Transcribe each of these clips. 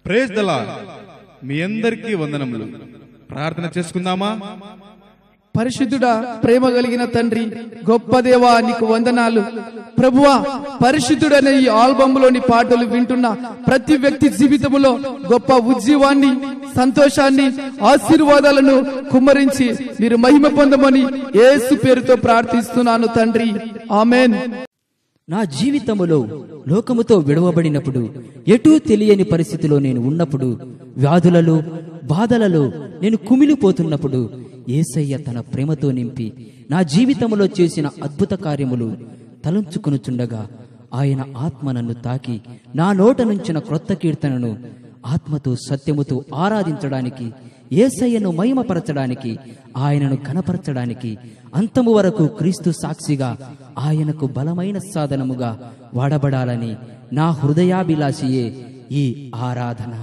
Praise the lord. మీ అందరికీ వందనములు. ప్రార్థన చేసుకుందామా? పరిశుద్ధుడా, ప్రేమ కలిగిన తండ్రి, గొప్ప దేవా, నీకు వందనాలు. ప్రభువా, పరిశుద్ధుడనే ఈ ఆల్బమ్లోని పాటలు వింటున్న ప్రతి వ్యక్తి జీవితంలో గొప్ప ఉజ్జీవాన్ని, సంతోషాన్ని, ఆశీర్వాదాలను కుమ్మరించి మీరు మహిమ పొందమని యేసు పేరుతో ప్రార్థిస్తున్నాను తండ్రి. ఆమేన్. నా జీవితములో లోకముతో విడవబడినప్పుడు, ఎటూ తెలియని పరిస్థితిలో నేను ఉన్నప్పుడు, వ్యాధులలో బాధలలో నేను కుమిలిపోతున్నప్పుడు యేసయ్య తన ప్రేమతో నింపి నా జీవితంలో చేసిన అద్భుత కార్యములు తలంచుకొనుచుండగా ఆయన ఆత్మ నన్ను తాకి నా నోట నుంచిన క్రొత్త కీర్తనను ఆత్మతో సత్యముతో ఆరాధించడానికి, యేసయ్యను మహిమపరచడానికి, ఆయనను ఘనపరచడానికి, అంతము వరకు క్రీస్తు సాక్షిగా ఆయనకు బలమైన సాధనముగా వాడబడాలని నా హృదయాభిలాషియే ఈ ఆరాధన.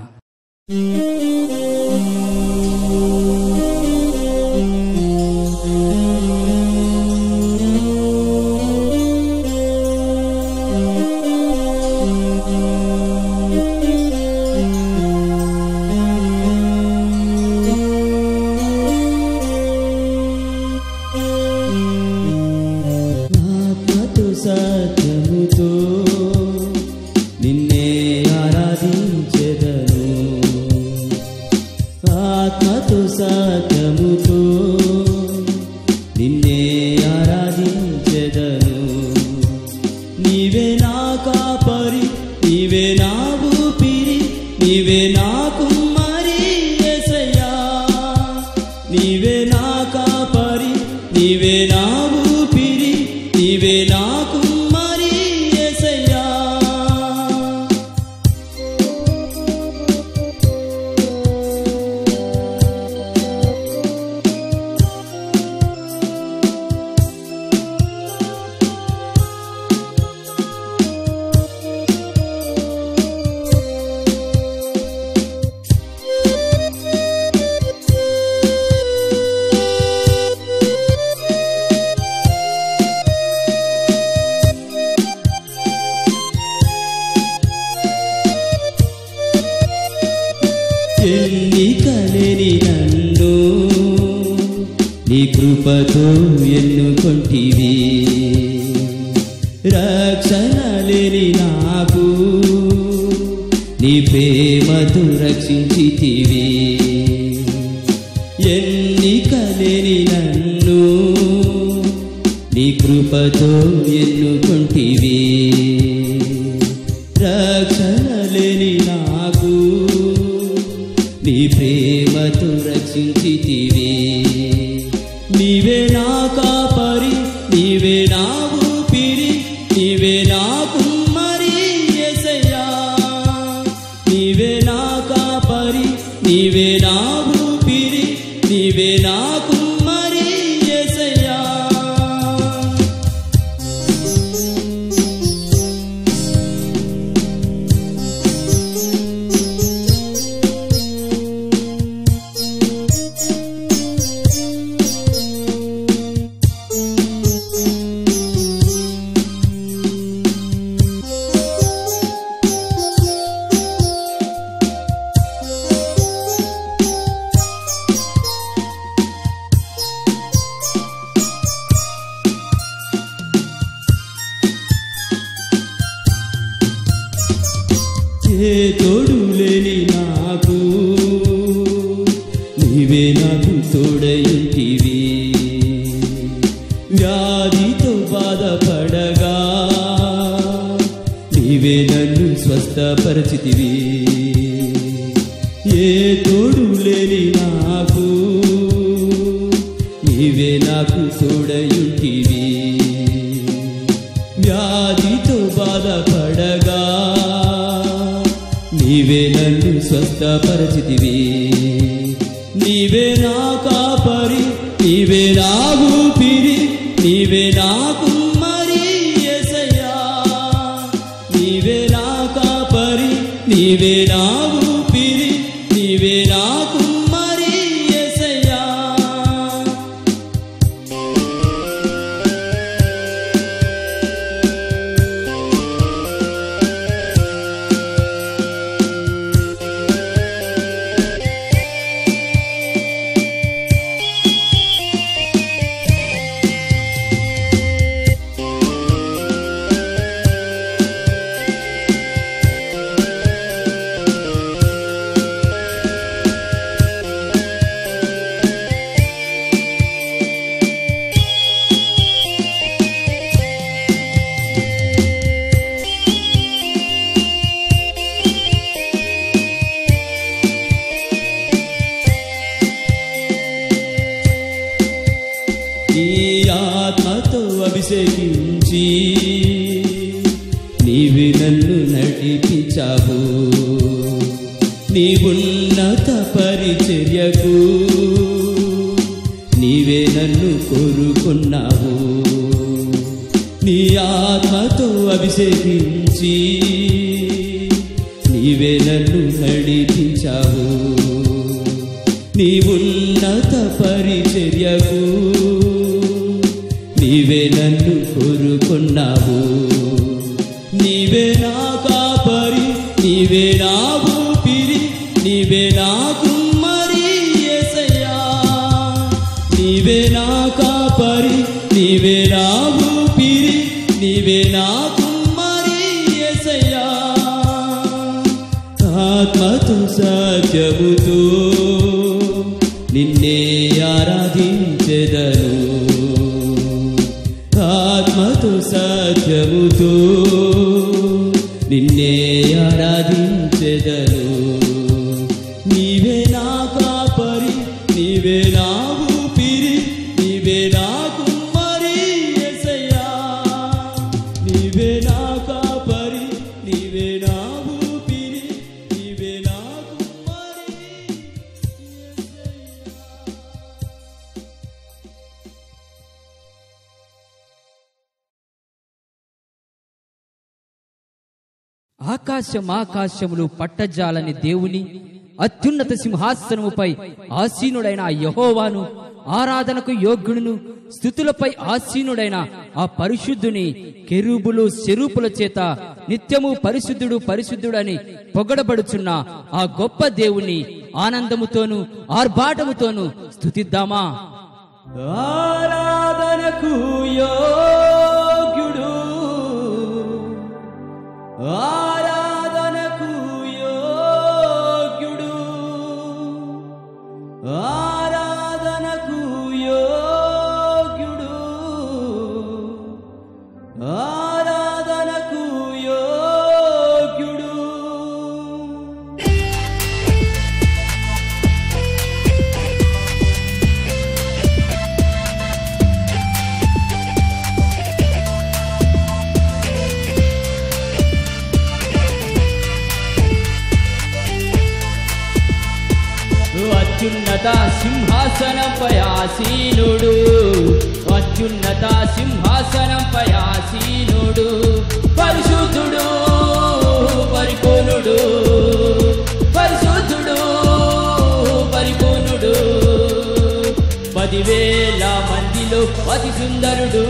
సత్యముతో నిన్నే ఆరాధించెదను, ఆత్మతో సత్యముతో నిన్నే ఆరాధించెదను. నీవే నా కాపరి, నీవే నా ఊపిరి, నీవే నా కుమ్మరి యేసయ్యా. నీవే నా కాపరి, నీవే నా ఊపిరి, నీవే నా కుమ్మరి యేసయ్యా. ఎన్నికలేని నన్ను నీ కృపతో ఎన్నుకొంటివి, రక్షణ లేని నాకు నీ ప్రేమతో రక్షించితివి. ఎన్నికలేని నన్ను నీ కృపతో ఎన్నుకొంటివి, రక్షణ లేని నాకు నీ ప్రేమతో రక్షించితివి. నీవే నా కాపరి, నీవే నా ఊపిరి, నీవే నా కుమ్మరి యేసయ్యా. నీవే నా కాపరి, నీవే నా ఊపిరి, నీవే నా కుమ్మరి యేసయ్యా. ఏ తోడు లేని నాకు నీవే నాకు తోడయింటివి. వ్యాధితో బాధపడగా నీవే నన్ను స్వస్థపరచితివి. ఏ తోడు లేని నాకు నీవే నాకు తోడయింటివి. వ్యాధితో బాధపడగా నీవే నన్ను స్వస్థపరచితివి. నీవే నా కాపరి, నీవే నా ఊపిరి, నీవే నా కుమ్మరి యేసయ్యా. నీవే నా కాపరి, నీవే నా ఊపిరి, నీవే నా కుమ్మరి యేసయ్యా. అభిషేకించి నీవే నన్ను నడిపించావు. నీ ఉన్నత పరిచర్యకు నీవే నన్ను కోరుకున్నావు. నీ ఆత్మతో అభిషేకించి నీవే నన్ను నడిపించావు. నీ ఉన్నత పరిచర్యకు నీవే నన్ను కోరుకున్నావు. నీవే నా కాపరి, నీవే నా ఊపిరి, నీవే నా కుమ్మరి యేసయ్యా. నీవే నా కాపరి, నీవే నా ఊపిరి, నీవే నా కుమ్మరి యేసయ్యా. ఆత్మతో సత్యముతో నిన్నే ఆరాధించెదను. ఆత్మతో సత్యముతో నిన్నే ఆరాధించెదను. నీవే నా కాపరి, నీవే నా ఊపిరి, నీవే నా కుమ్మరి యేసయ్యా. నీవే నా కాపరి, నీవే నా ఊపిరి, నీవే నా కుమ్మరి యేసయ్యా. ఆకాశములు పట్టజాలని దేవుని, అత్యున్నత సింహాసనముపై ఆసీనుడైన యెహోవాను, ఆరాధనకు యోగ్యుడును, స్తుతులపై ఆసీనుడైన ఆ పరిశుద్ధుని కెరూబులు శరూపుల చేత నిత్యము పరిశుద్ధుడు పరిశుద్ధుడని పొగడబడుచున్న ఆ గొప్ప దేవుని ఆనందముతోను ఆర్భాటముతోను స్తుతిద్దామా. ఆరాధనకు యోగ్యుడు, ఆరాధనకు యోగ్యుడు, ఆరాధనకు యోగ్యుడు, ఆరాధనకు యోగ్యుడు. అత్యున్నత సింహాసనంపై ఆసీనుడు, అత్యున్నత సింహాసనంపై ఆసీనుడు, పరిశుద్ధుడు పరిపూర్ణుడు, పరిశుద్ధుడు పరిపూర్ణుడు. 10,000 మందిలో అతి సుందరుడు,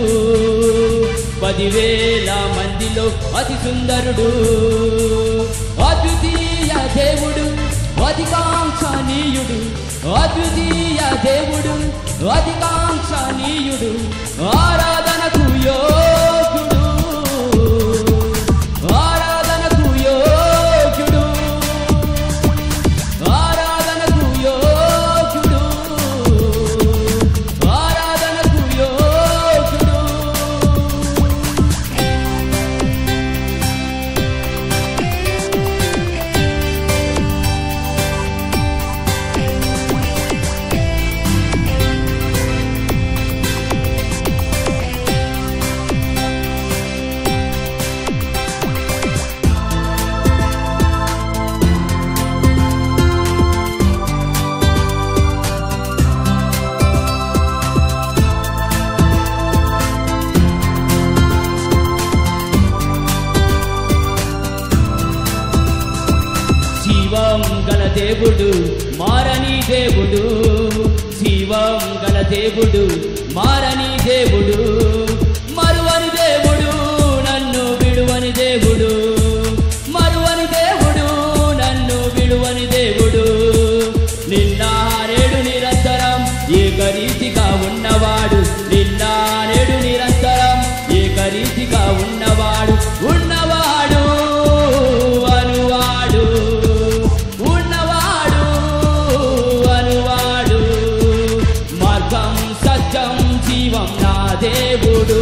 10,000 మందిలో అతి సుందరుడు. అద్వితీయ దేవుడు, అధికాంక్షణీయుడు, అద్వితీయ దేవుడు, అధికాంక్షణీయుడు. ఆరాధనకు యోగ్యుడు, ఆరాధనకు యోగ్యుడు, ఆరాధనకు యోగ్యుడు, ఆరాధనకు యోగ్యుడు. జీవం గల దేవుడు, మారని దేవుడు, జీవం గల దేవుడు, మారని దేవుడు, మరువని దేవుడు, నన్ను విడువని దేవుడు, మరువని దేవుడు, నన్ను విడువని దేవుడు. నిన్న నేడు నిరంతరం ఏకరీతిగా ఉన్నవాడు, నిన్న నేడు నిరంతరం ఏకరీతిగా ఉన్నవాడు, ఉన్నవాడు అనువాడు, ఉన్నవాడు అనువాడు. మార్గం సత్యం జీవం నా దేవుడు,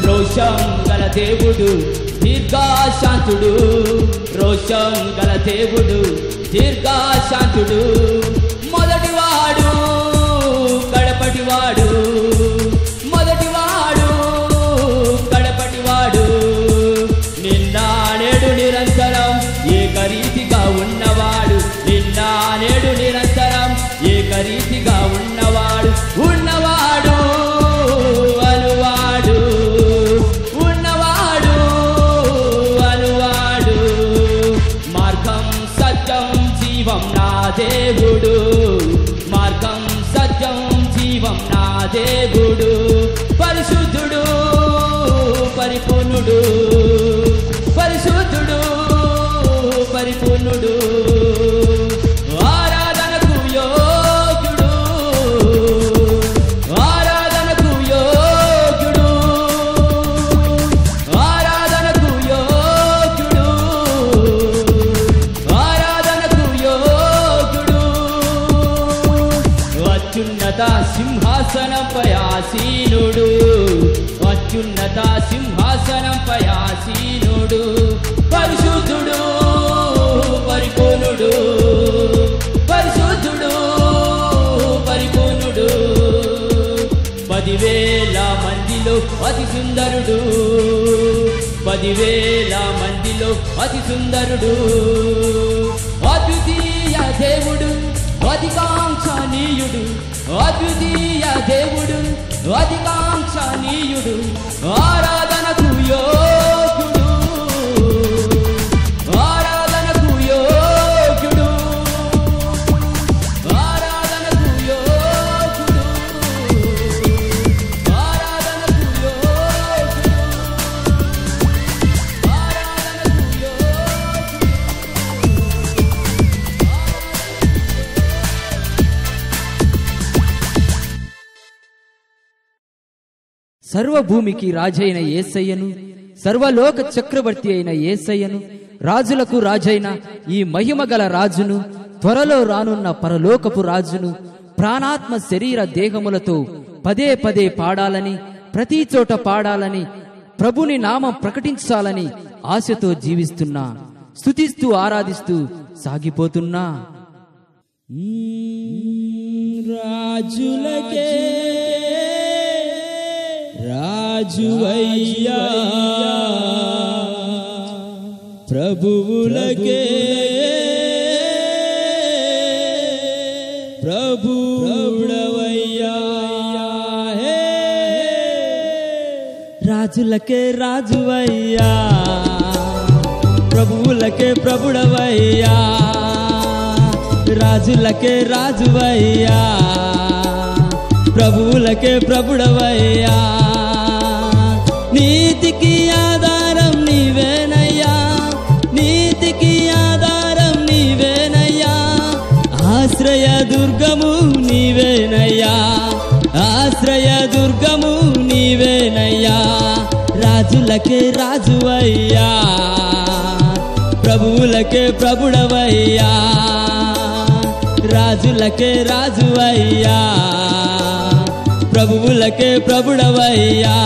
రోషం గల దేవుడు దీర్ఘశాంతుడు, రోషం గల దేవుడు దీర్ఘశాంతుడు, మొదటివాడు కడపటివాడు, మొదటివాడు కడపటివాడు, నిన్న నేడు నిరంతరం ఏకరీతిగా ఉన్నవాడు, నిన్న నేడు నిరంతరం ఏకరీతిగా ఉన్నవాడు, ఉన్నవాడు అనువాడు, ఉన్నవాడు అనువాడు, మార్గం సత్యం జీవం నా దేవుడు, మార్గం సత్యం జీవం నా దేవుడు, పరిశుద్ధుడు పరిపూర్ణుడు, పరిశుద్ధుడు పరిపూర్ణుడు, ఆరాధనకు యోగ్యుడు, ఆరాధనకు యోగ్యుడు, ఆరాధనకు యోగ్యుడు, ఆరాధనకు యోగ్యుడు, అత్యున్నత సింహాసనంపై ఆసీనుడు, అత్యున్నత సింహాసనంపై ఆసీనుడు, పరిశుద్ధుడు పరిపూర్ణుడు, పరిశుద్ధుడు పరిపూర్ణుడు, 10,000 మందిలో అతి సుందరుడు, 10,000 మందిలో అతి సుందరుడు, అద్వితీయ దేవుడు అధికాంక్షణీయుడు, అద్వితీయ దేవుడు అధికాంక్షణీయుడు, ఆరాధనకు యోగ్యుడు, ఆరాధనకు యోగ్యుడు, ఆరాధనకు యోగ్యుడు, ఆరాధనకు యోగ్యుడు, ఆరాధనకు యోగ్యుడు. సర్వభూమికి రాజైన యేసయ్యను, సర్వలోక చక్రవర్తి అయిన యేసయ్యను, రాజులకు రాజైన ఈ మహిమగల రాజును, త్వరలో రానున్న పరలోకపు రాజును ప్రాణాత్మ శరీర దేహములతో పదే పదే పాడాలని, ప్రతి చోట పాడాలని, ప్రభుని నామం ప్రకటించాలని ఆశతో జీవిస్తున్నా, స్తుతిస్తూ ఆరాధిస్తూ సాగిపోతున్నా. రాజులకే రాజువయ్యా, ప్రభువులకే ప్రభువుడవయ్యా, రాజులకే రాజువయ్యా, ప్రభువులకే ప్రభుడవయ్యా, రాజులకే రాజువయ్యా, ప్రభువులకే ప్రభుడవయ్యా, నీతికి ఆధారం నీవేనయ్యా, నీతికి ఆధారం నీవేనయ్యా, ఆశ్రయ దుర్గము నీవేనయ్యా, ఆశ్రయ దుర్గము నీవేనయ్యా, రాజులకే రాజువయ్యా, ప్రభువులకే ప్రభుడవయ్యా, రాజులకే రాజువయ్యా, ప్రభువులకే ప్రభుడవయ్యా,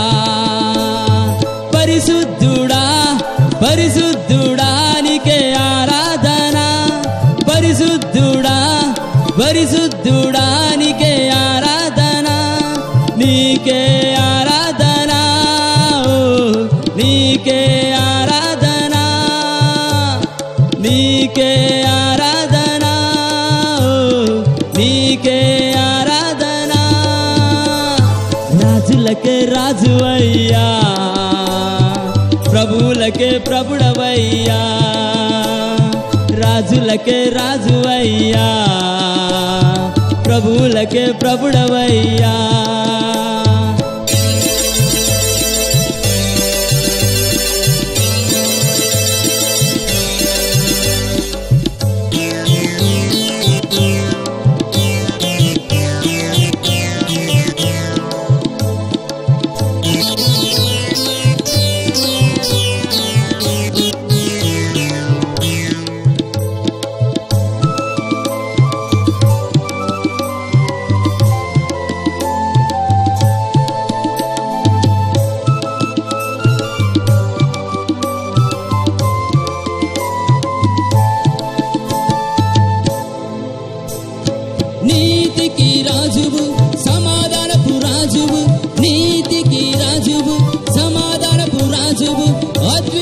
పరిశుద్ధుడా పరిశుద్ధుడా నీకే ఆరాధన, పరిశుద్ధుడా పరిశుద్ధుడా నీకే ఆరాధన, నీకే ఆరాధన, ఓ నీకే ఆరాధన, నీకే ఆరాధన, ఓ నీకే ఆరాధన, రాజులకే రాజువయ్యా, ప్రభువులకే ప్రభుడవయ్యా, రాజులకే రాజువయ్యా, ప్రభువులకే ప్రభుడవయ్యా.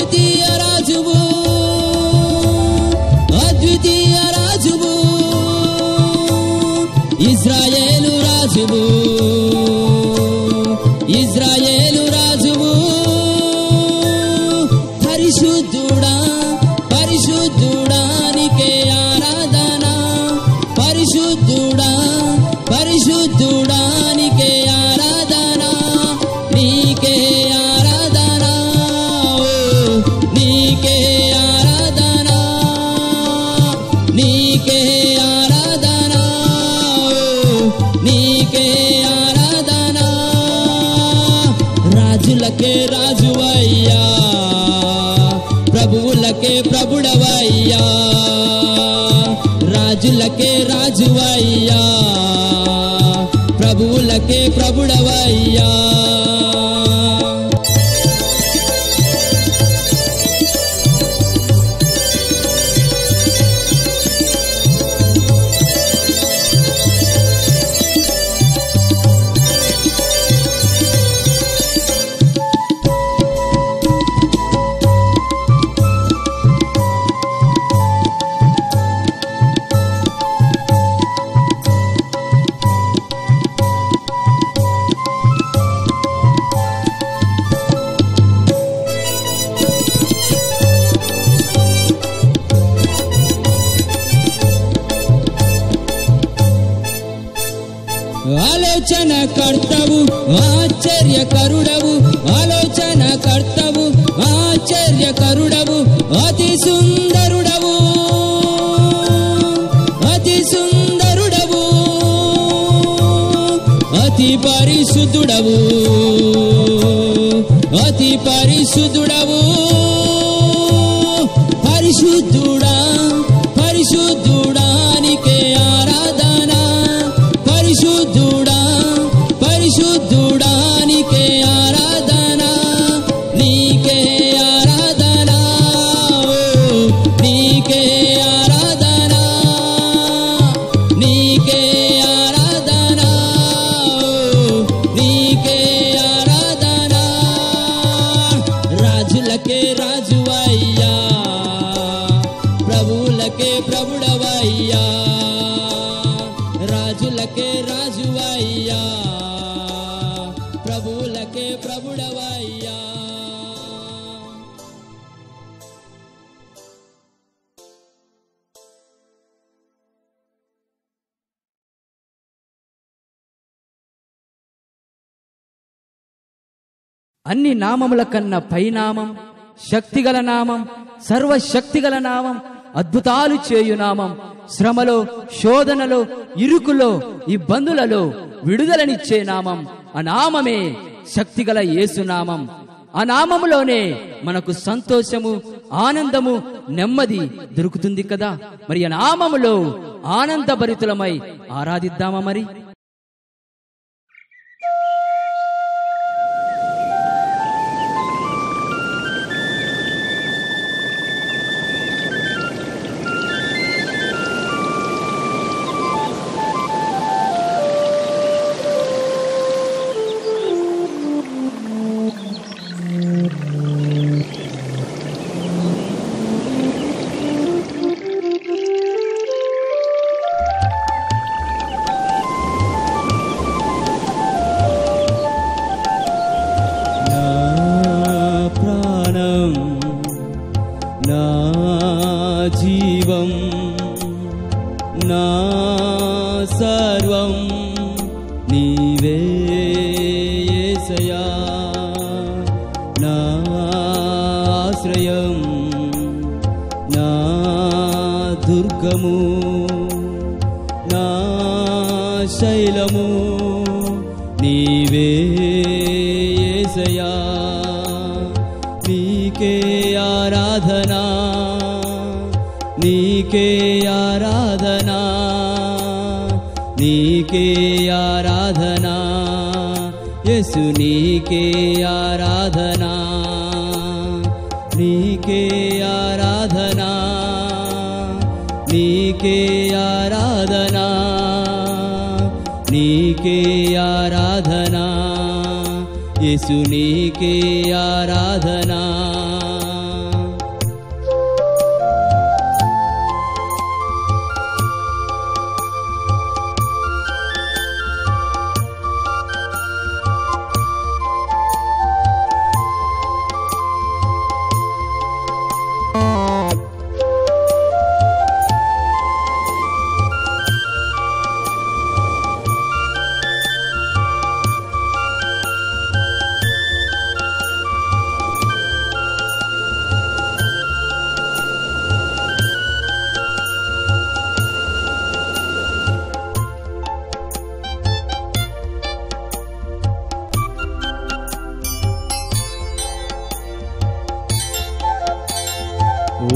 అద్వితీయ రాజువు, అద్వితీయ రాజువు, ఇజ్రాయేలు రాజువు, ఇజ్రాయేలు రాజువు. పరిశుద్ధుడా పరిశుద్ధుడా నీకే ఆరాధన, పరిశుద్ధుడా పరిశుద్ధుడా నీకే ఆరాధన, నీకే ఆరాధన, నీకే ఆరాధన, నీకే ఆరాధన, నీకే ఆరాధన. రాజులకే రాజువయ్యా, ప్రభువులకే ప్రభుడవయ్యా, రాజులకే రాజువయ్యా, ప్రభువులకే ప్రభుడవయ్యా. ఆలోచన కర్తవు ఆశ్చర్యకరుడవు, ఆలోచన కర్తవు ఆశ్చర్యకరుడవు, అతి సుందరుడవు, అతి సుందరుడవు, అతి పరిశుద్ధుడవు, అతి పరిశుద్ధుడవు. పరిశుద్ధుడా పరిశుద్ధుడా నీకే ఆరాధన, పరిశుద్ధుడా పరిశుద్ధుడా నీకే ఆరాధన, నీకే ఆరాధన, నీకే ఆరాధన, నీకే ఆరాధన, నీకే ఆరాధన. రాజులకే రాజువయ్యా, ప్రభువులకే ప్రభుడవయ్యా, రాజులకే రాజువయ్యా, ప్రభువులకే ప్రభుడవయ్యా. అన్ని నామముల కన్నా పైనామం, శక్తిగల నామం, సర్వశక్తిగల నామం, అద్భుతాలు చేయు నామం, శ్రమలో శోధనలో ఇరుకులో ఇబ్బందులలో విడుదలనిచ్చే నామం, ఆ నామమే శక్తిగల యేసునామం. ఆ నామములోనే మనకు సంతోషము, ఆనందము, నెమ్మది దొరుకుతుంది కదా. మరి ఆ నామములో ఆనందభరితులమై ఆరాధిద్దామా మరి. జీవం నా సర్వం నీవే యేసయ్యా, నా ఆశ్రయం నా దుర్గము నా శైలము నీవే యేసయ్యా, నీకే ఆరాధనా నీకే ఆరాధనా నీకే ఆరాధనా యేసు నీకే ఆరాధనా నీకే ఆరాధనా నీకే ఆరాధనా నీకే ఆరాధనా యేసు నీకే ఆరాధనా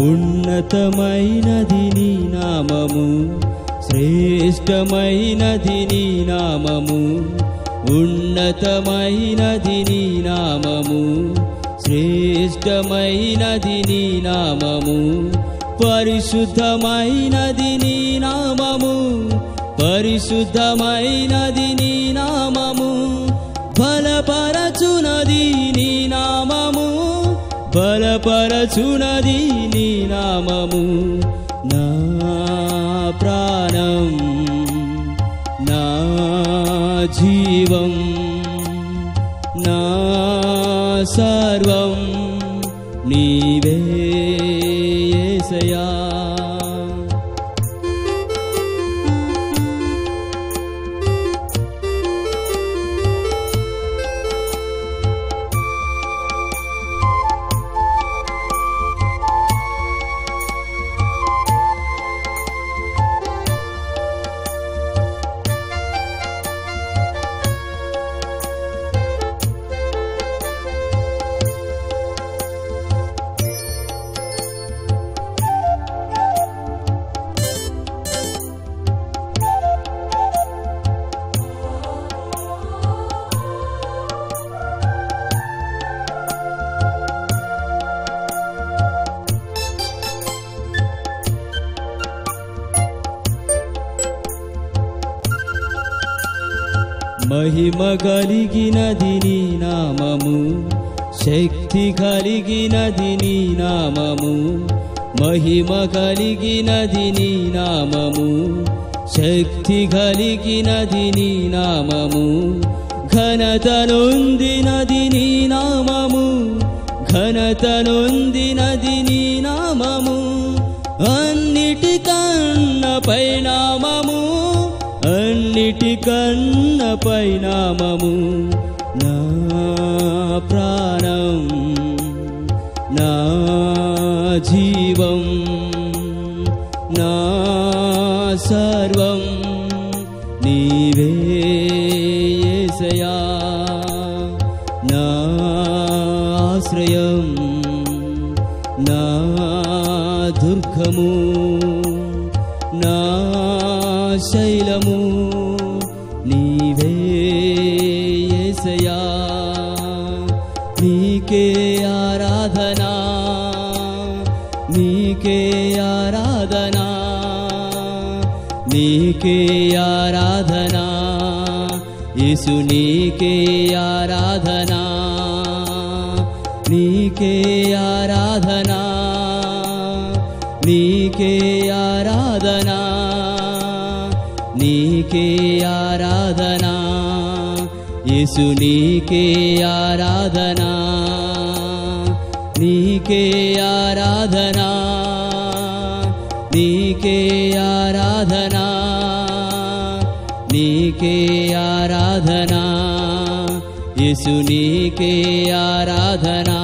ఉన్నతమైనది నీ నామము, శ్రేష్టమైనది నీ నామము. ఉన్నతమైనది నీ నామము, శ్రేష్టమైనది నీ నామము. పరిశుద్ధమైనది నీ నామము, పరిశుద్ధమైనది నీ నామము. బలపరచునది నీ నామము, బలపరచునది నీ నామము. నా ప్రాణం, నా జీవం, నా సర్వం నీవే యేసయ్యా. మహిమ కలిగినది నీ నామము, శక్తి కలిగినది నీ నామము. మహిమ కలిగినది నీ నామము, శక్తి కలిగినది నీ నామము. ఘనత నొందినది నీ నామము, ఘనత నొందినది నీ నామము. అన్నిటికన్న పైనామము, అన్నిటికన్న పైనామము. నా ప్రాణం, నా జీవం, నా సర్వం నీవే యేసయ్యా. నా ఆశ్రయం, నా దుర్గము, నా శైలము నీవే యేసయ్యా. నీకే ఆరాధనా, నీకే ఆరాధనా, నీకే ఆరాధనా. యేసు నీకే ఆరాధనా, నీకే ఆరాధనా, నీకే ఆరాధనా, నీకే ఆరాధనా. యేసు నీకే ఆరాధనా, నీకే ఆరాధనా, నీకే ఆరాధనా, నీకే ఆరాధనా. యేసు నీకే ఆరాధనా,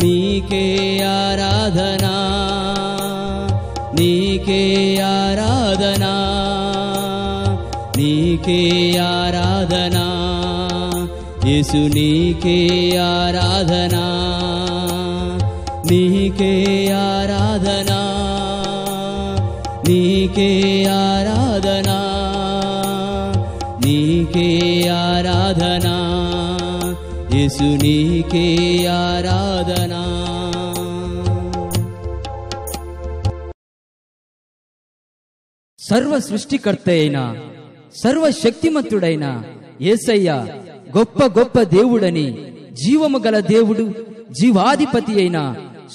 నీకే ఆరాధనా, నీకే ఆరాధనా, నీకే ఆరాధనా. యేసు నీకే ఆరాధనా, నీకే ఆరాధనా, నీకే ఆరాధనా, నీకే ఆరాధనా. యేసు నీకే ఆరాధనా. సర్వ సృష్టికర్త అయిన సర్వశక్తిమంతుడైన యేసయ్య గొప్ప గొప్ప దేవుడని, జీవము గల దేవుడు, జీవాధిపతి అయిన,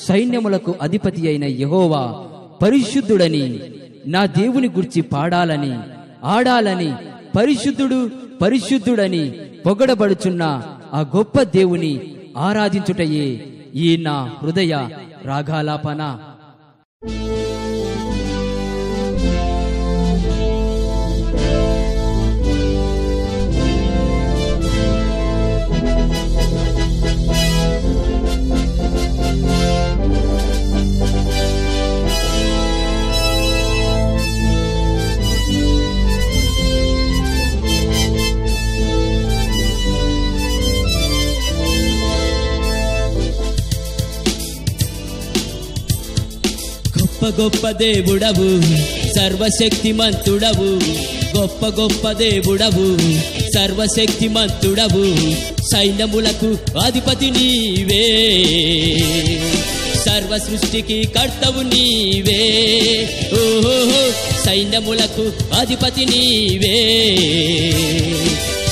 సైన్యములకు అధిపతి అయిన యెహోవా పరిశుద్ధుడని నా దేవుని గురించి పాడాలని, ఆడాలని, పరిశుద్ధుడు పరిశుద్ధుడని పొగడబడుచున్న ఆ గొప్ప దేవుని ఆరాధించుటయే ఈ నా హృదయ రాగాలాపన. గొప్ప గొప్ప దేవుడవు సర్వశక్తిమంతుడవు, గొప్ప గొప్ప దేవుడవు సర్వశక్తిమంతుడవు, సైన్యములకు అధిపతి నీవే, సర్వ సృష్టికి కర్తవు నీవే, ఓహో సైన్యములకు అధిపతి నీవే,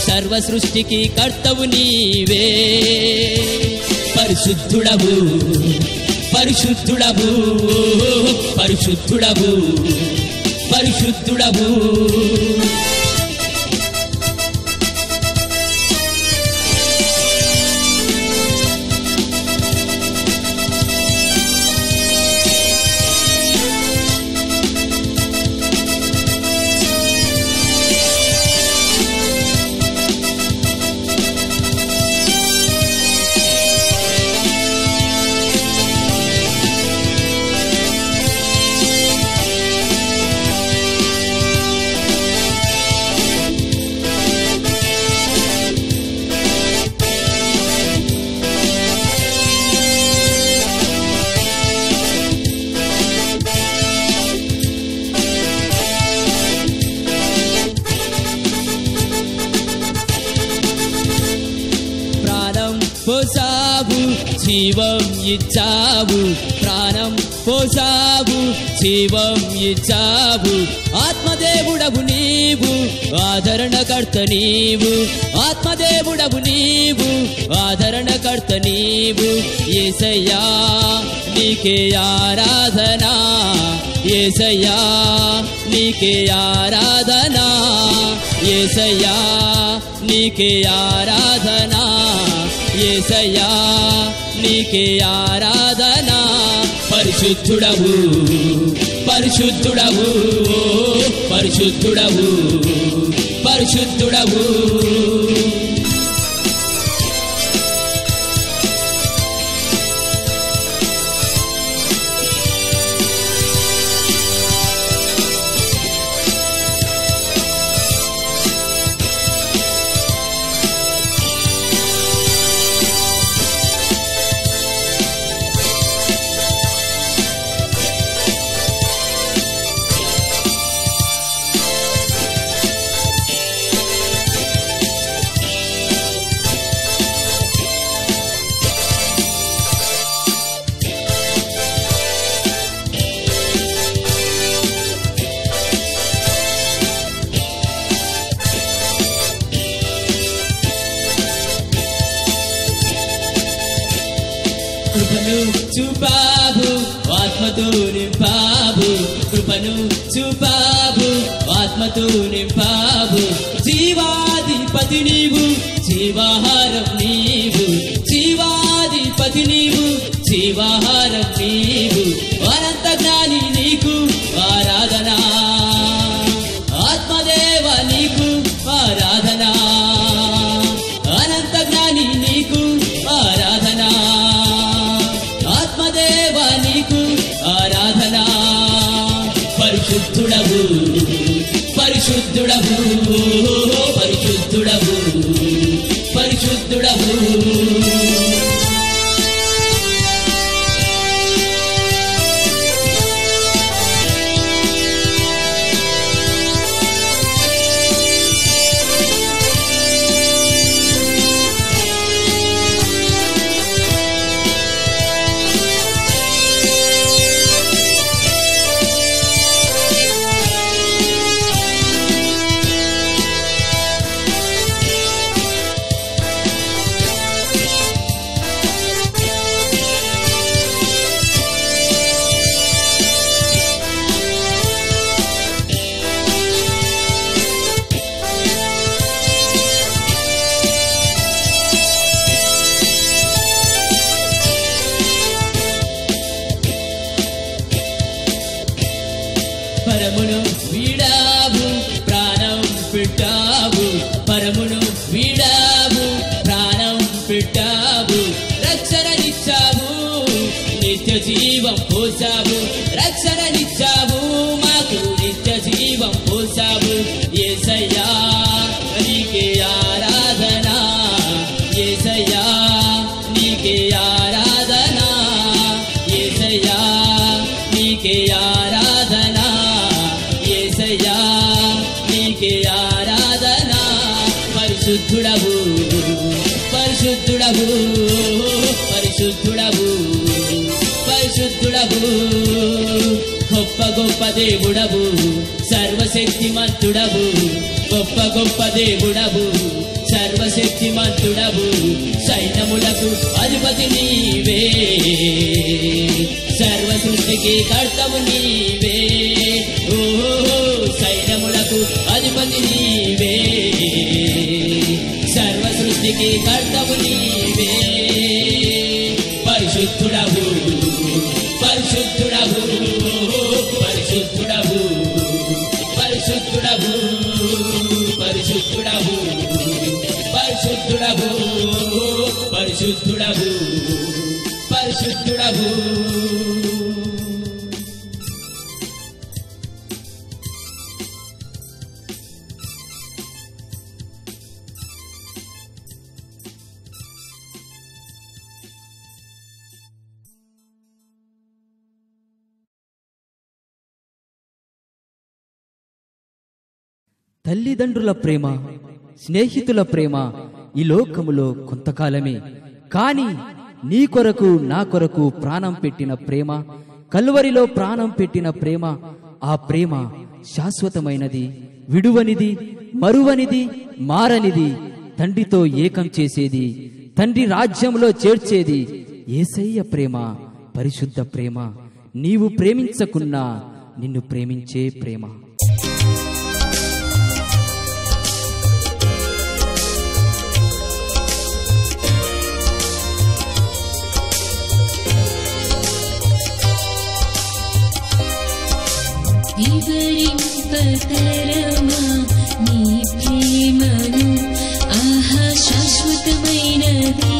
సర్వ సృష్టికి కర్తవు నీవే. పరిశుద్ధుడవు పరిశుద్ధుడవు పరిశుద్ధుడవు పరిశుద్ధుడవు, పోసావు జీవం ఇచ్చావు, ప్రాణం పోసావు జీవం ఇచ్చావు, ఆత్మదేవుడవు నీవు ఆదరణకర్త నీవు, ఆత్మదేవుడవు నీవు ఆదరణకర్త నీవు. యేసయ్యా నీకే ఆరాధన, యేసయ్యా నీకే ఆరాధన, యేసయ్యా నీకే ఆరాధన, యేసయ్యా నీకే ఆరాధన. పరిశుద్ధుడవు పరిశుద్ధుడవు పరిశుద్ధుడవు పరిశుద్ధుడవు, కృపను చూపావు ఆత్మతో నింపావు, కృపను చూపావు ఆత్మతో నింపావు, జీవాధిపతి నీవు జీవాహారం నీవు, జీవాధిపతి నీవు జీవాహారం నీవు, అనంత జ్ఞాని నీకు ఆరాధన, ఆత్మదేవ నీకు ఆరాధన, అనంత జ్ఞాని నీకు ఆరాధన, ఆత్మదేవ నీకు ఆరాధన. పరిశుద్ధుడవు పరిశుద్ధుడవు పరిశుద్ధుడవు పరిశుద్ధుడవు, పరమును వీడావు ప్రాణం పెట్టావు, పరమును వీడావు ప్రాణం పెట్టావు, రక్షణనిచ్చావు నిత్య జీవం పోసావు, రక్షణనిచ్చావు మాకు నిత్య జీవం పోసావు. యేసయ్యా నీకే ఆరాధన, యేసయ్యా నీకే ఆరాధన, యేసయ్యా నీకే పరిశుద్ధుడవు పరిశుద్ధుడవు పరిశుద్ధుడవు గొప్ప గొప్ప దేవుడవు సర్వశక్తిమంతుడవు గొప్ప గొప్ప దేవుడవు సర్వశక్తిమంతుడవు సైన్యములకు అధిపతి నీవే సర్వ సృష్టికి కర్తవు నీవే ఓ సైన్యములకు అధిపతి నీవే సర్వ సృష్టికి కర్తవు నీవే పరిశుద్ధుడవు పరిశుద్ధుడవు పరిశుద్ధుడవు పరిశుద్ధుడవు పరిశుద్ధుడవు పరిశుద్ధుడవు పరిశుద్ధుడవు పరిశుద్ధుడవు తల్లిదండ్రుల ప్రేమ, స్నేహితుల ప్రేమ ఈ లోకములో కొంతకాలమే. కానీ నీ కొరకు నా కొరకు ప్రాణం పెట్టిన ప్రేమ, కల్వరిలో ప్రాణం పెట్టిన ప్రేమ, ఆ ప్రేమ శాశ్వతమైనది, విడువనిది, మరువనిది, మారనిది, తండ్రితో ఏకం చేసేది, తండ్రి రాజ్యంలో చేర్చేది యేసయ్య ప్రేమ, పరిశుద్ధ ప్రేమ. నీవు ప్రేమించకున్నా నిన్ను ప్రేమించే ప్రేమ. వివరింపతరమా నీ ప్రేమను, ఆహా శాశ్వతమైనది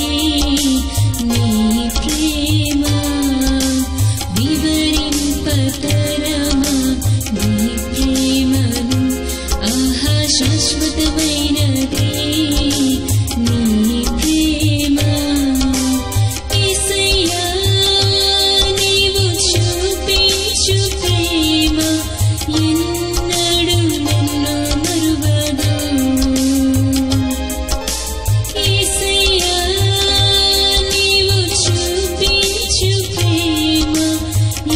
నీ ప్రేమ. వివరింపతరమా నీ ప్రేమను, ఆహా శాశ్వతమైనది నీ ప్రేమ. యేసయ్యా నీవు చూపించు ప్రేమ ఎన్నడూ నన్ను మరువదు. యేసయ్యా నీవు చూపించు ప్రేమ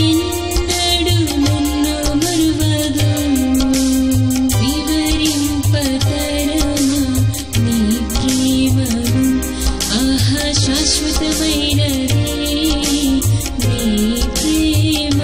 ఎన్నడూ నన్ను మరువదు. వివరింపతరమా నీ ప్రేమను, ఆహా శాశ్వతమైనది నీ ప్రేమ.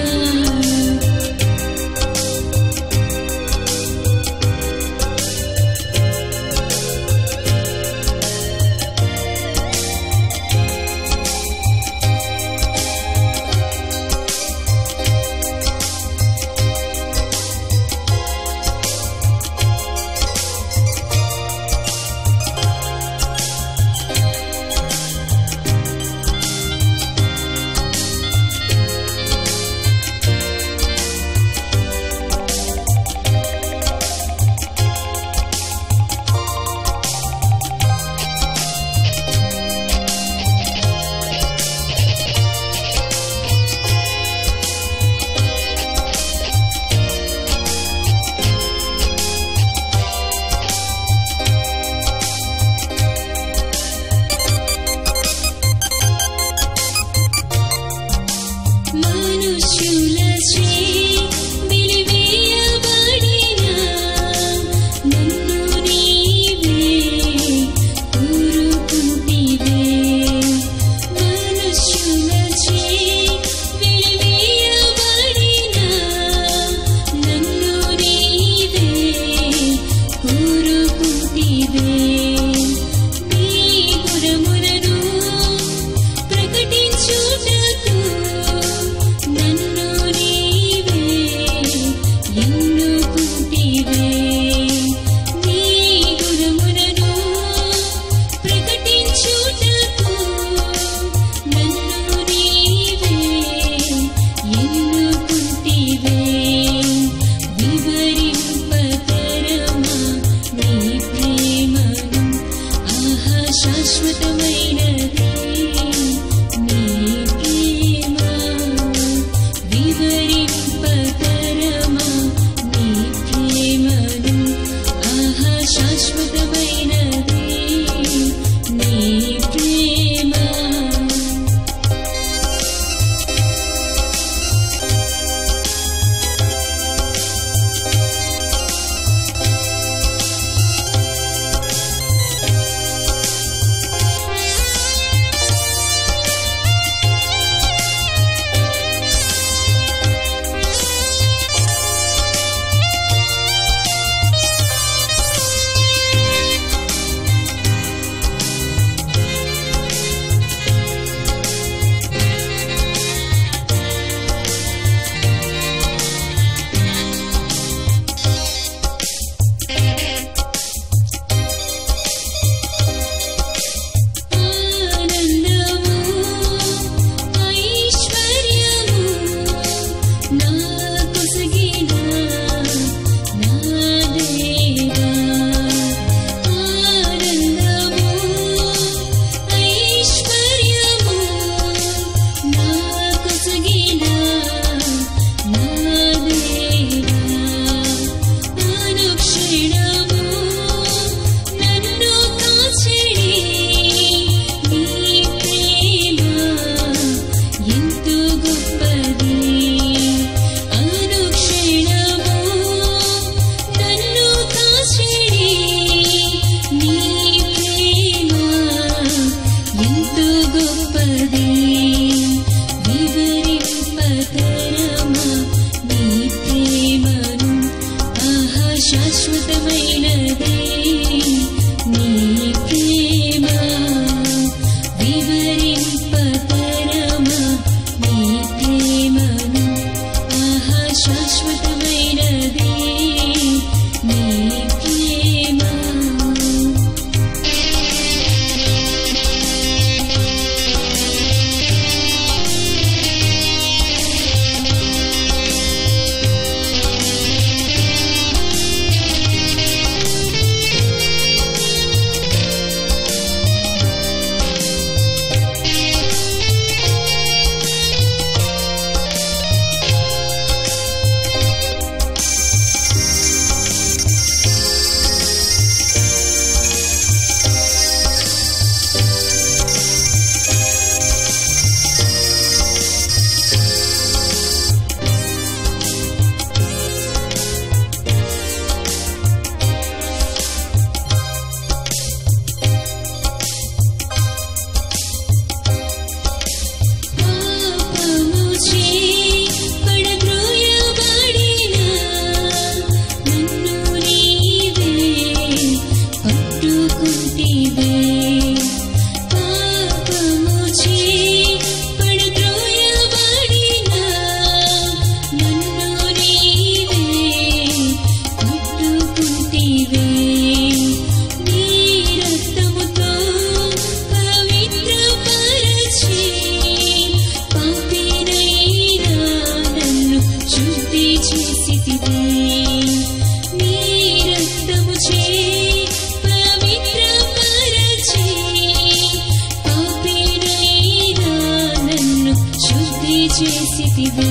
చేసితివి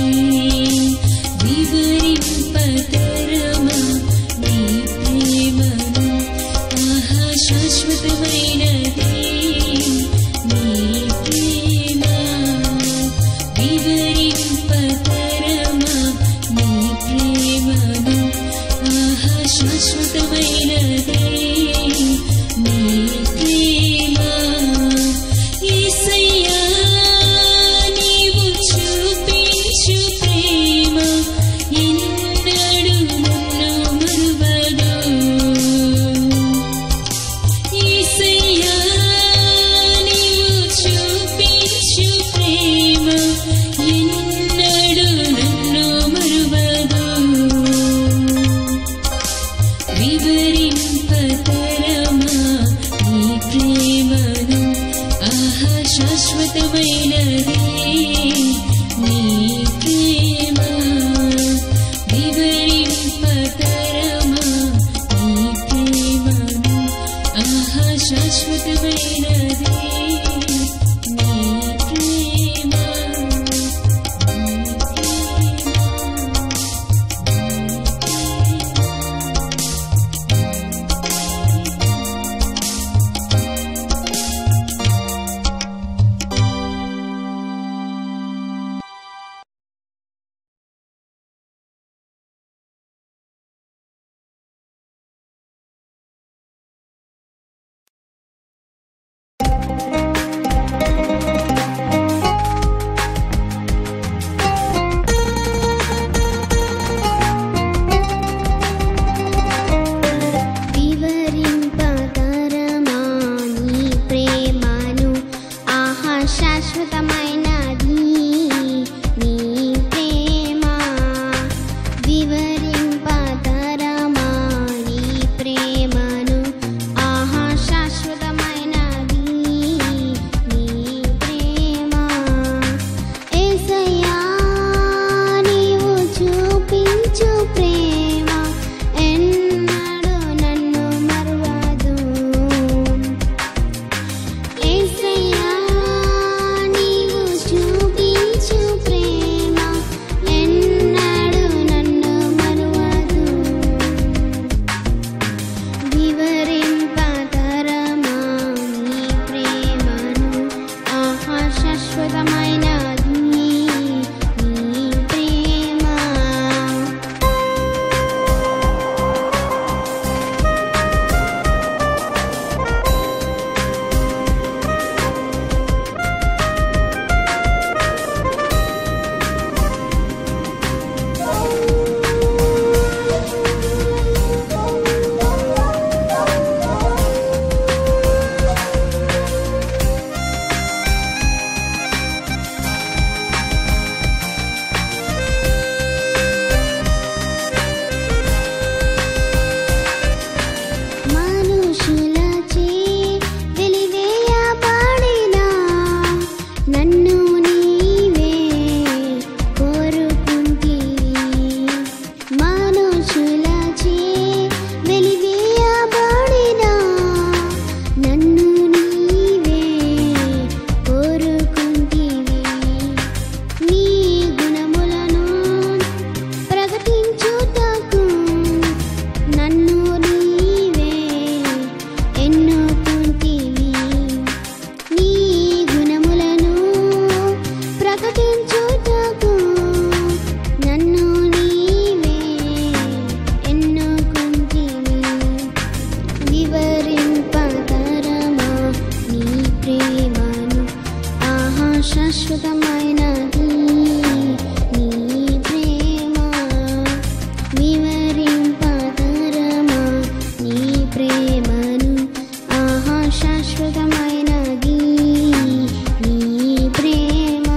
వివరింపతరమా నీ ప్రేమను ఆహా శాశ్వతమైనది నీ ప్రేమ వివరింపతరమా నీ ప్రేమను ఆహా శాశ్వతమైనది నీ ప్రేమ యేసయ్యా నీవు చూపించు ప్రేమ ఎన్నడూ నన్ను మరువదు యేసయ్యా నీవు చూపించు ప్రేమ ఎన్నడూ నన్ను మరువదు వివరింపతరమా నీ ప్రేమను ఆహా శాశ్వతమైనది నీ ప్రేమ వివరింపతరమా నీ ప్రేమను ఆహా శాశ్వతమైనది నీ ప్రేమ వివరింపతరమా నీ ప్రేమను ఆహా శాశ్వతమైనది నీ ప్రేమ వివరింపతరమా నీ ప్రేమను ఆహా శాశ్వతమైనది నీ ప్రేమ యేసయ్యా నీవు చూపించు ప్రేమ ఎన్నడూ నన్ను మరువదు యేసయ్యా నీవు చూపించు ప్రేమ ఎన్నడూ నన్ను మరువదు వివరింపతరమా నీ ప్రేమను ఆహా శాశ్వతమైనది నీ ప్రేమ మనుషులచే వెలివేయబడిన నన్ను నీవే కోరుకుంటివి మనుషులచే వెలివేయబడిన నన్ను నీవే కోరుకుంటివి నీ గుణములను ప్రకటించుటకు నన్ను నీవే ఎన్నుకుంటివి నీ గుణములను ప్రకటించుటకు నన్ను నీవే ఎన్నుకుంటివి వివరింపతరమా నీ ప్రేమను ఆహా శాశ్వతమైనది నీ ప్రేమ వివరింపతరమా నీ ప్రేమను ఆహా శాశ్వతమైనది నీ ప్రేమ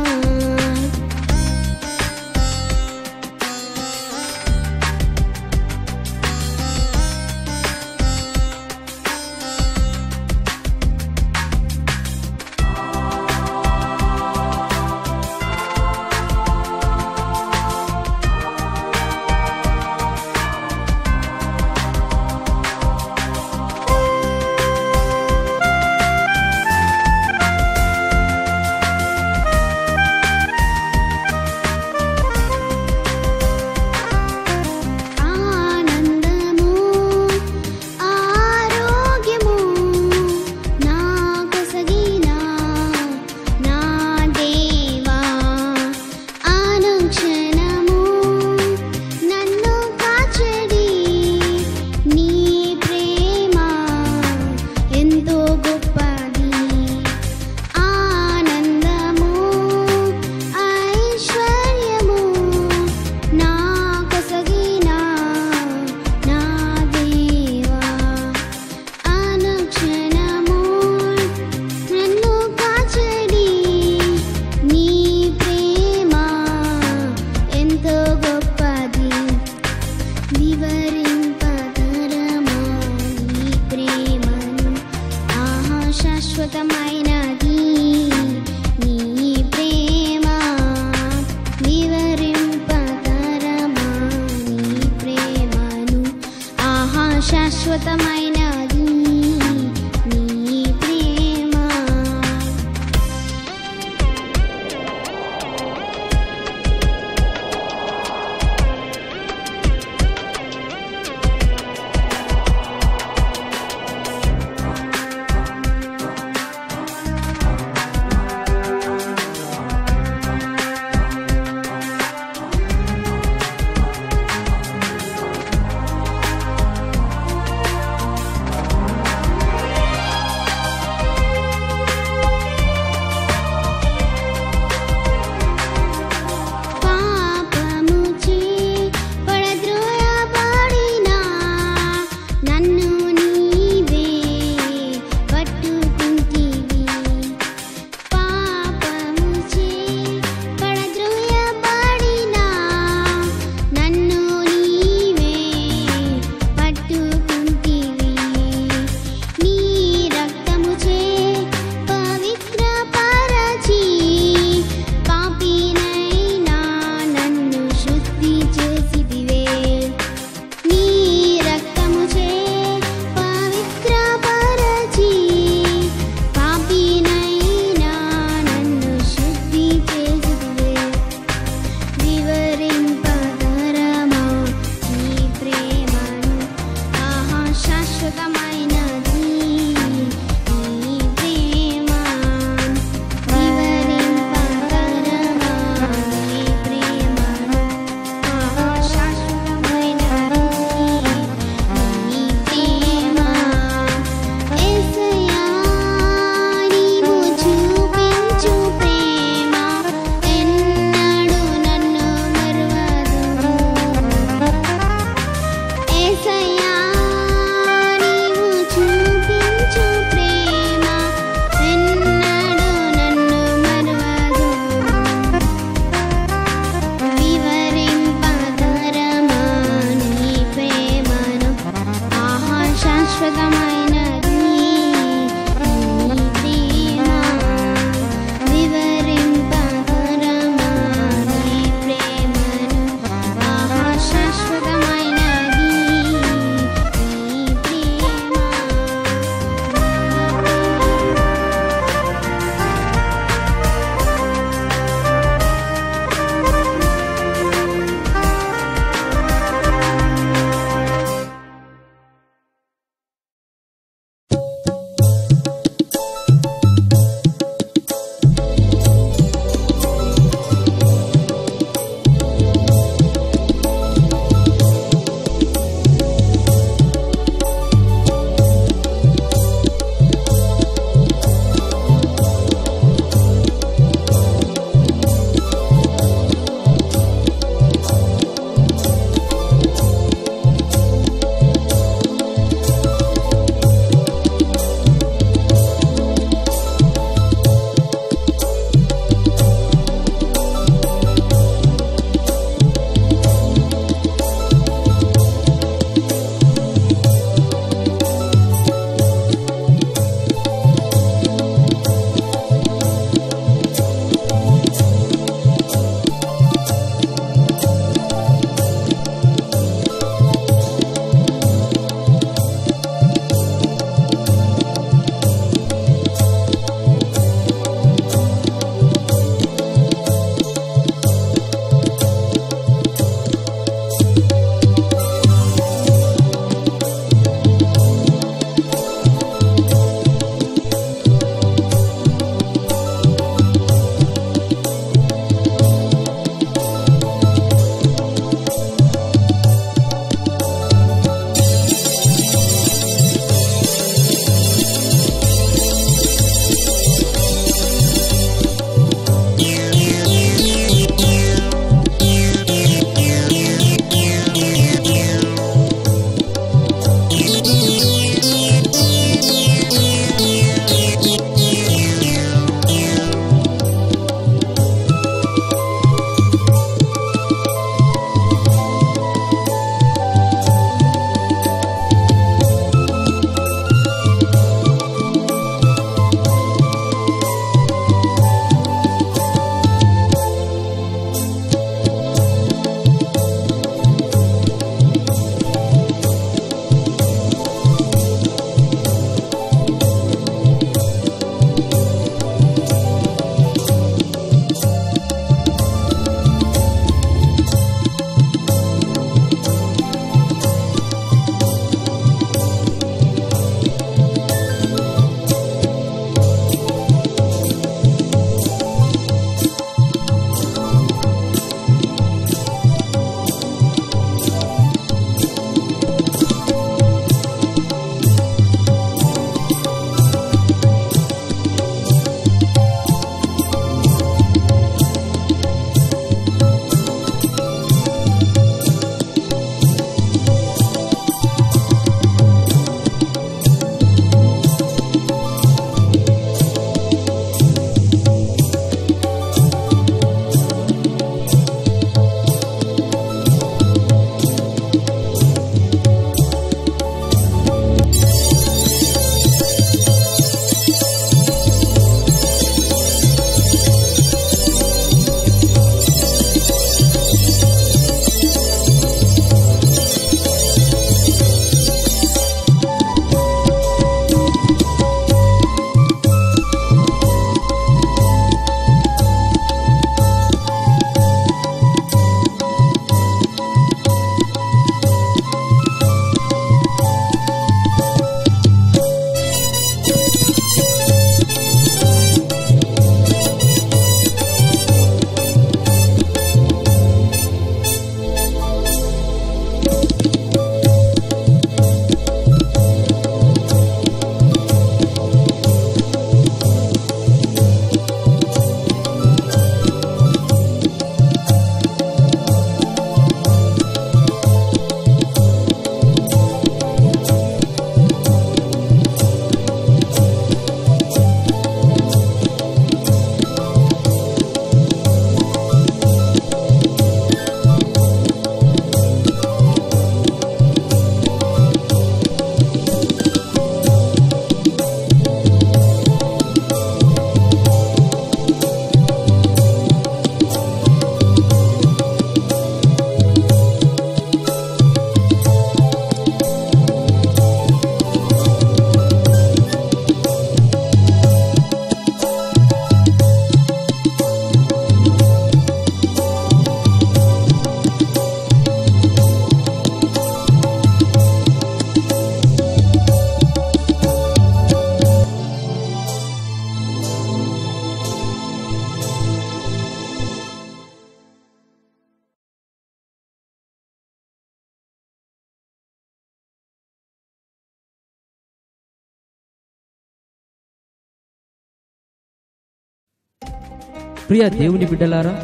ప్రియ దేవుని బిడ్డలారా,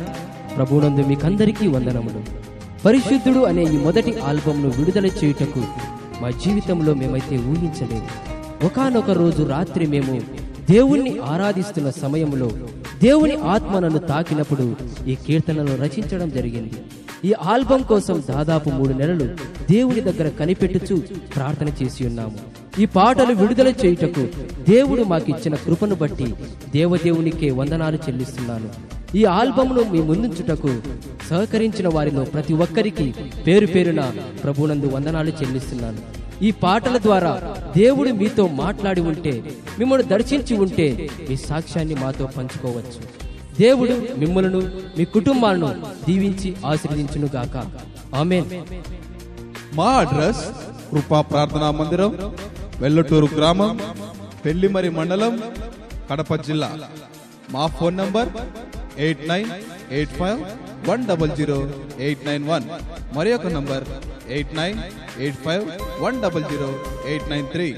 ప్రభువునందు మీకందరికీ వందనములు. పరిశుద్ధుడు అనే ఈ మొదటి ఆల్బమ్ను విడుదల చేయుటకు మా జీవితంలో మేమైతే ఊహించలేదు. ఒకానొక రోజు రాత్రి మేము దేవుణ్ణి ఆరాధిస్తున్న సమయంలో దేవుని ఆత్మ నన్ను తాకినప్పుడు ఈ కీర్తనను రచించడం జరిగింది. ఈ ఆల్బమ్ కోసం దాదాపు 3 నెలలు దేవుని దగ్గర కనిపెట్టుచు ప్రార్థన చేసి ఉన్నాము. ఈ పాటలు విడుదల చేయుటకు దేవుడు మాకిచ్చిన కృపను బట్టి దేవదేవునికే వందనాలు చెల్లిస్తున్నాను. ఈ ఆల్బమ్ను మీ ముందుంచుటకు సహకరించిన వారిలో ప్రతి ఒక్కరికి పేరు పేరున ప్రభునందు వందనాలు చెల్లిస్తున్నాను. ఈ పాటల ద్వారా దేవుడు మీతో మాట్లాడి ఉంటే, మిమ్మల్ని దర్శించి ఉంటే మీ సాక్ష్యాన్ని మాతో పంచుకోవచ్చు. దేవుడు మిమ్మలను మీ కుటుంబాలను దీవించి ఆశీర్వదించును గాక. ఆమేన్. మా అడ్రస్ కృపా ప్రార్థనా మందిరం, వెల్లటూరు గ్రామం, పెళ్లిమరి మండలం, కడప జిల్లా. మా ఫోన్ నంబర్ 8985100891. మరి ఒక నంబర్ 8985100893.